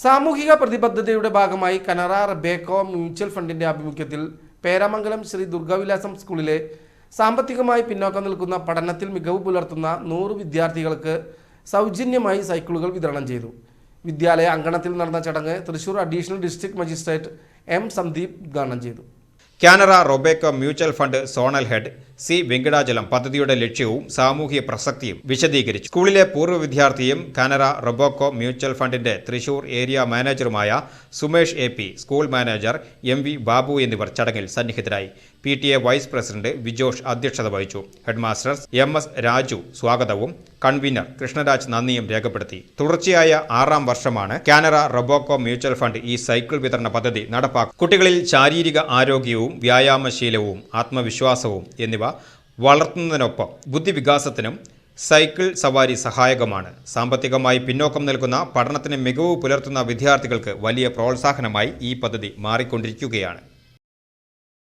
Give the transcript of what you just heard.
സാമൂഹിക പ്രതിബദ്ധതയുടെ ഭാഗമായി കനറ റബേക്കോ മ്യൂച്വൽ ഫണ്ടിന്റെ ആഭിമുഖ്യത്തിൽ പേരാമംഗലം ശ്രീ ദുർഗാവിലാസം സ്കൂളിലെ സാമ്പത്തികമായി പിന്നോക്കം നിൽക്കുന്ന പഠനത്തിൽ മികവ് പുലർത്തുന്ന 100 വിദ്യാർത്ഥികൾക്ക് സൗജന്യമായി സൈക്കിളുകൾ വിതരണം ചെയ്തു. വിദ്യാലയ അങ്കണത്തിൽ നടന്ന ചടങ്ങ് Thrissur additional district magistrate M Sandeep ഉദ്ഘാടനം ചെയ്തു. Canara Robeco mutual fund zonal head C Venkatachalam പദ്ധതിയുടെ ലക്ഷ്യവും സാമൂഹിക പ്രസക്തിയും വിശദീകരിച്ചു. സ്കൂളിലെ പൂർവ്വ വിദ്യാർത്ഥിയും കാനറ റൊബേക്കോ മ്യൂച്വൽ ഫണ്ടിന്റെ തൃശൂർ ഏരിയ മാനേജറുമായ Sumesh AP, school manager MV Babu എന്നിവർ ചടങ്ങിൽ സന്നിഹിതരായി. PTA വൈസ് പ്രസിഡന്റ് വിജോഷ് അധ്യക്ഷത വഹിച്ചു. ഹെഡ്മാസ്റ്റർ MS രാജു സ്വാഗതവും കൺവീനർ കൃഷ്ണരാജ് നന്ദിയും രേഖപ്പെടുത്തി. തുടർച്ചയായ 6ാം വർഷമാണ് കാനറ റൊബേക്കോ മ്യൂച്വൽ ഫണ്ട് ഈ സൈക്കിൾ വിതരണ പദ്ധതി നടപ്പാക്കുക. കുട്ടികളിൽ ശാരീരിക ആരോഗ്യവും വ്യായാമശീലവും ആത്മവിശ്വാസവും എന്നിവ വളർത്തുന്നതിനൊപ്പം ബുദ്ധിവികാസത്തിനും സൈക്കിൾ സവാരി സഹായകമാണ്. സാമ്പത്തികമായി പിന്നോക്കം നിൽക്കുന്ന പഠനത്തിന് മികവ് പുലർത്തുന്ന വിദ്യാർത്ഥികൾക്ക് വലിയ പ്രോത്സാഹനമായി ഈ പദ്ധതി മാറിക്കൊണ്ടിരിക്കുകയാണ്.